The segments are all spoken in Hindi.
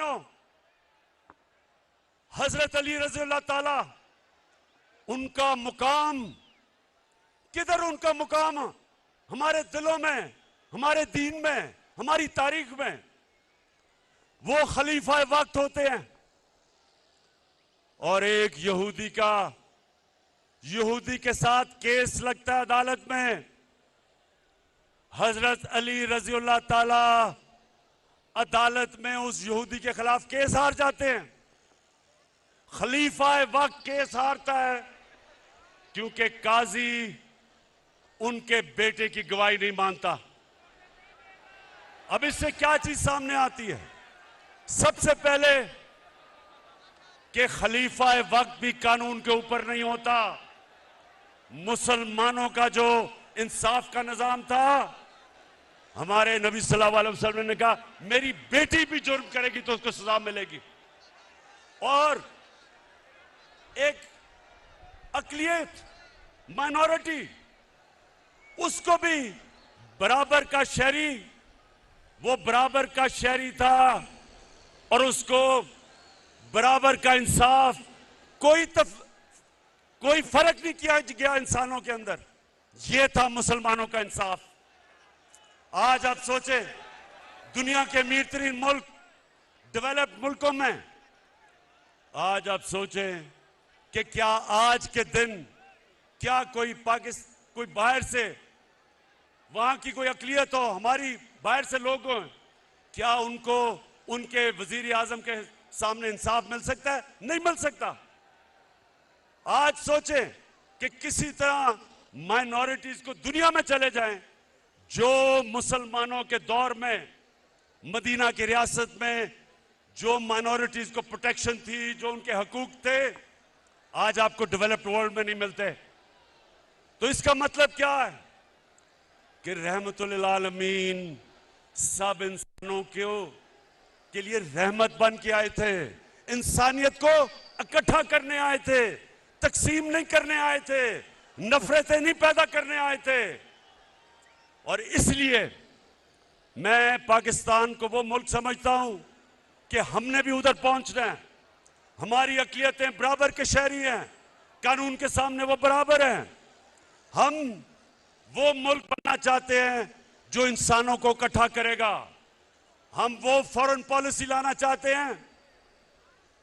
नौजवानों, हजरत अली रज़ी अल्लाह ताला, उनका मुकाम किधर? उनका मुकाम हमारे दिलों में, हमारे दीन में, हमारी तारीख में। वो खलीफा वक्त होते हैं। और एक यहूदी के साथ केस लगता है अदालत में। हजरत अली रज़ी अल्लाह ताला अदालत में उस यहूदी के खिलाफ केस हार जाते हैं। खलीफा वक्त केस हारता है क्योंकि काजी उनके बेटे की गवाही नहीं मानता। अब इससे क्या चीज सामने आती है? सबसे पहले कि खलीफा वक्त भी कानून के ऊपर नहीं होता। मुसलमानों का जो इंसाफ का निजाम था, हमारे नबी सल्लल्लाहु अलैहि वसल्लम ने कहा मेरी बेटी भी जुर्म करेगी तो उसको सजा मिलेगी। और एक अकलियत, माइनॉरिटी, उसको भी बराबर का शहरी, वो बराबर का शहरी था और उसको बराबर का इंसाफ, कोई फर्क नहीं किया गया इंसानों के अंदर। ये था मुसलमानों का इंसाफ। आज आप सोचें, दुनिया के अमीर तरीन मुल्क, डेवलप्ड मुल्कों में, आज आप सोचें कि क्या आज के दिन क्या कोई बाहर से, वहां की कोई अकलियत हो, हमारी बाहर से लोग हों, क्या उनको उनके वजीर आजम के सामने इंसाफ मिल सकता है? नहीं मिल सकता। आज सोचें कि किसी तरह माइनॉरिटीज को दुनिया में चले जाएं, जो मुसलमानों के दौर में मदीना की रियासत में जो माइनॉरिटीज को प्रोटेक्शन थी, जो उनके हकूक थे, आज आपको डेवलप्ड वर्ल्ड में नहीं मिलते। तो इसका मतलब क्या है कि रहमतुल लिल आलमीन सब इंसानों के लिए रहमत बन के आए थे, इंसानियत को इकट्ठा करने आए थे, तकसीम नहीं करने आए थे, नफरतें नहीं पैदा करने आए थे। और इसलिए मैं पाकिस्तान को वो मुल्क समझता हूं कि हमने भी उधर पहुंचना है। हमारी अकलियतें बराबर के शहरी हैं, कानून के सामने वो बराबर हैं। हम वो मुल्क बनना चाहते हैं जो इंसानों को इकट्ठा करेगा। हम वो फॉरेन पॉलिसी लाना चाहते हैं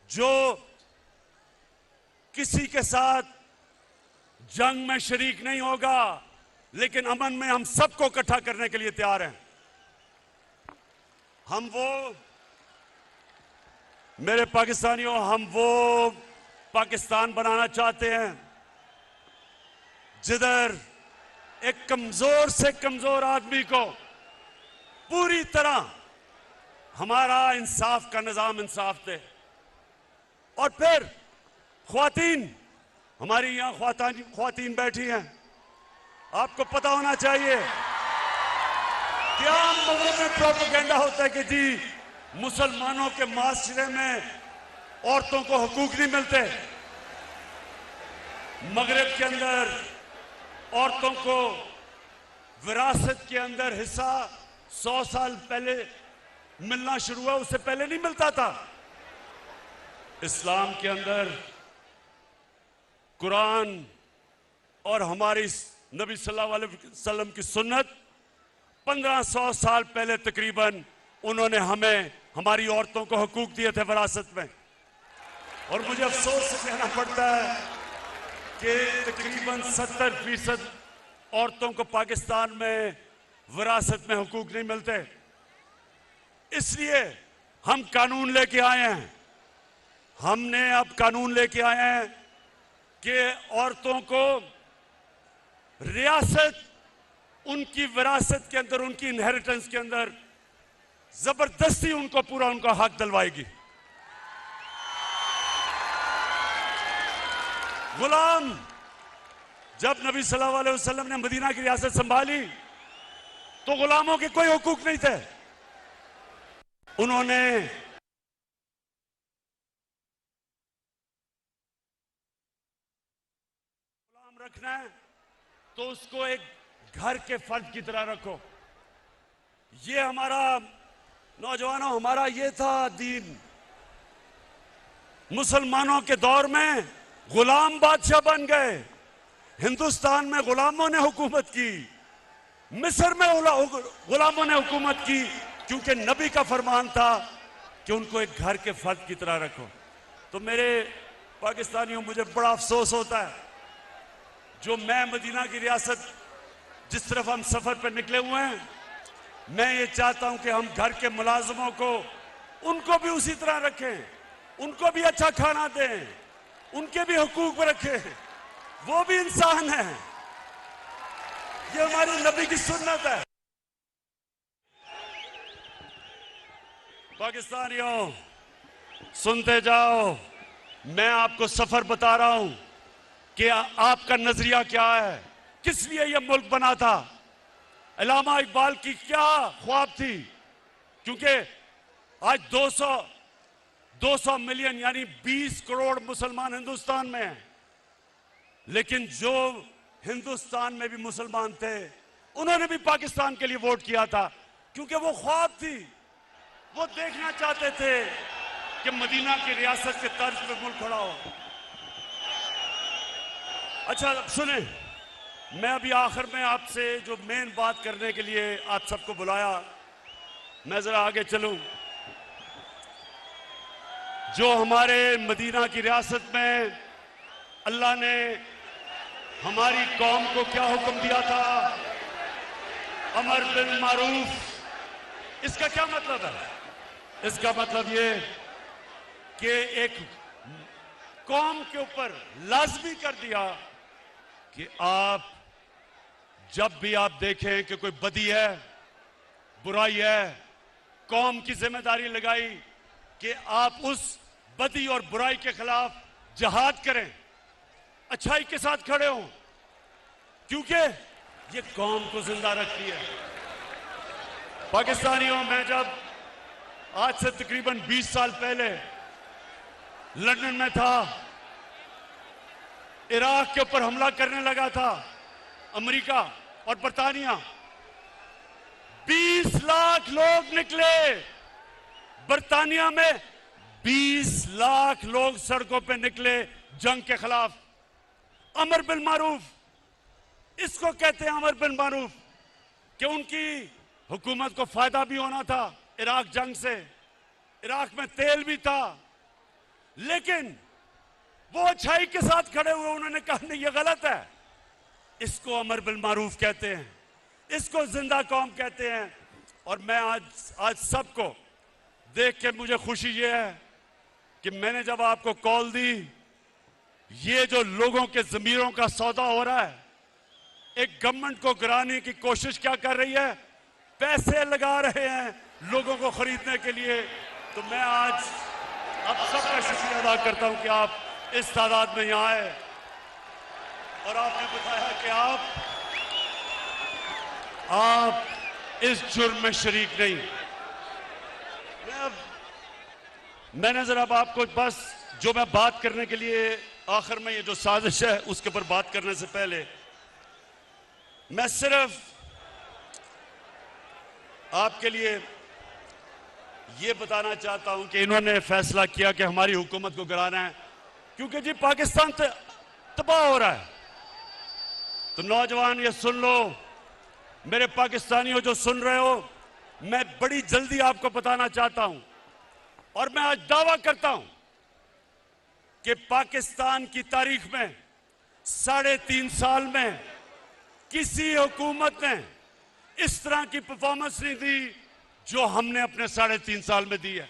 जो किसी के साथ जंग में शरीक नहीं होगा, लेकिन अमन में हम सबको इकट्ठा करने के लिए तैयार हैं। हम वो, मेरे पाकिस्तानियों, हम वो पाकिस्तान बनाना चाहते हैं जिधर एक कमजोर से कमजोर आदमी को पूरी तरह हमारा इंसाफ का निजाम इंसाफ दे। और फिर ख्वातीन, हमारी यहां ख्वातीन बैठी हैं, आपको पता होना चाहिए क्या मगरब में प्रोपेगेंडा होता है कि जी मुसलमानों के माशरे में औरतों को हकूक नहीं मिलते। मगरब के अंदर औरतों को विरासत के अंदर हिस्सा 100 साल पहले मिलना शुरू हुआ, उससे पहले नहीं मिलता था। इस्लाम के अंदर कुरान और हमारी नबी सल्लल्लाहु अलैहि वसल्लम की सुन्नत 1500 साल पहले तकरीबन उन्होंने हमें, हमारी औरतों को हकूक दिए थे विरासत में। और मुझे अफसोस से कहना पड़ता है कि तकरीबन 70% औरतों को पाकिस्तान में विरासत में हकूक नहीं मिलते। इसलिए हम कानून लेके आए हैं, हमने अब कानून लेके आए हैं कि औरतों को रियासत, उनकी विरासत के अंदर, उनकी इनहेरिटेंस के अंदर जबरदस्ती उनको पूरा उनका हक दिलवाएगी। गुलाम, जब नबी सल्लल्लाहु अलैहि वसल्लम ने मदीना की रियासत संभाली तो गुलामों के कोई हुकूक नहीं थे। उन्होंने गुलाम रखना है तो उसको एक घर के फर्द की तरह रखो। ये हमारा, नौजवानों, हमारा ये था दीन। मुसलमानों के दौर में गुलाम बादशाह बन गए। हिंदुस्तान में गुलामों ने हुकूमत की, मिस्र में गुलामों ने हुकूमत की, क्योंकि नबी का फरमान था कि उनको एक घर के फर्द की तरह रखो। तो मेरे पाकिस्तानियों, मुझे बड़ा अफसोस होता है जो मैं मदीना की रियासत जिस तरफ हम सफर पर निकले हुए हैं, मैं ये चाहता हूं कि हम घर के मुलाजमों को, उनको भी उसी तरह रखें, उनको भी अच्छा खाना दें, उनके भी हुकूक रखें, वो भी इंसान है। ये हमारी नबी की सुन्नत है। पाकिस्तानियों, सुनते जाओ, मैं आपको सफर बता रहा हूं कि आपका नजरिया क्या है, किस लिए यह मुल्क बना था, अल्लामा इकबाल की क्या ख्वाब थी। क्योंकि आज 200 मिलियन यानी 20 करोड़ मुसलमान हिंदुस्तान में हैं, लेकिन जो हिंदुस्तान में भी मुसलमान थे उन्होंने भी पाकिस्तान के लिए वोट किया था, क्योंकि वो ख्वाब थी, वो देखना चाहते थे कि मदीना की रियासत के तर्ज पे मुल्क खड़ा हो। अच्छा सुने, मैं अभी आखिर में आपसे जो मेन बात करने के लिए आप सबको बुलाया, मैं जरा आगे चलूं। जो हमारे मदीना की रियासत में अल्लाह ने हमारी कौम को क्या हुक्म दिया था, अमर बिल मारूफ, इसका क्या मतलब है? इसका मतलब ये कि एक कौम के ऊपर लाजमी कर दिया कि आप जब भी आप देखें कि कोई बदी है, बुराई है, कौम की जिम्मेदारी लगाई कि आप उस बदी और बुराई के खिलाफ जिहाद करें, अच्छाई के साथ खड़े हों, क्योंकि ये कौम को जिंदा रखती है। पाकिस्तानियों, मैं जब आज से तकरीबन 20 साल पहले लंदन में था, इराक के ऊपर हमला करने लगा था अमेरिका और बरतानिया, 20 लाख लोग निकले। बरतानिया में 20 लाख लोग सड़कों पे निकले जंग के खिलाफ। अमर बिल मारूफ, इसको कहते हैं अमर बिल मारूफ, कि उनकी हुकूमत को फायदा भी होना था इराक जंग से, इराक में तेल भी था, लेकिन वो अच्छाई के साथ खड़े हुए, उन्होंने कहा नहीं ये गलत है। इसको अमर बिल मारूफ कहते हैं, इसको जिंदा कौम कहते हैं। और मैं आज सबको देख के मुझे खुशी ये है कि मैंने जब आपको कॉल दी, ये जो लोगों के जमीरों का सौदा हो रहा है, एक गवर्नमेंट को गिराने की कोशिश क्या कर रही है, पैसे लगा रहे हैं लोगों को खरीदने के लिए। तो मैं आज आप सबका शुक्रिया अदा करता हूं कि आप इस तादाद में यहां आए और आपने बताया कि आप इस जुर्म में शरीक नहीं। मैंने जरा आपको बस जो मैं बात करने के लिए आखिर में ये जो साजिश है उसके ऊपर बात करने से पहले मैं सिर्फ आपके लिए ये बताना चाहता हूं कि इन्होंने फैसला किया कि हमारी हुकूमत को गिराना है, क्योंकि जी पाकिस्तान तबाह हो रहा है। तो नौजवान ये सुन लो, मेरे पाकिस्तानियों जो सुन रहे हो, मैं बड़ी जल्दी आपको बताना चाहता हूं और मैं आज दावा करता हूं कि पाकिस्तान की तारीख में 3.5 साल में किसी हुकूमत ने इस तरह की परफॉर्मेंस नहीं दी जो हमने अपने 3.5 साल में दी है।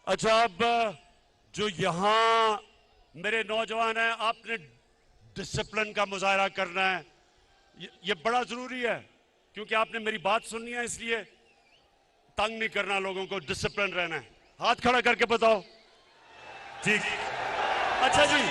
अच्छा, अब जो यहां मेरे नौजवान हैं, आपने डिसिप्लिन का मुजाहरा करना है, ये बड़ा जरूरी है। क्योंकि आपने मेरी बात सुननी है, इसलिए तंग नहीं करना लोगों को, डिसिप्लिन रहना है। हाथ खड़ा करके बताओ। ठीक, अच्छा जी।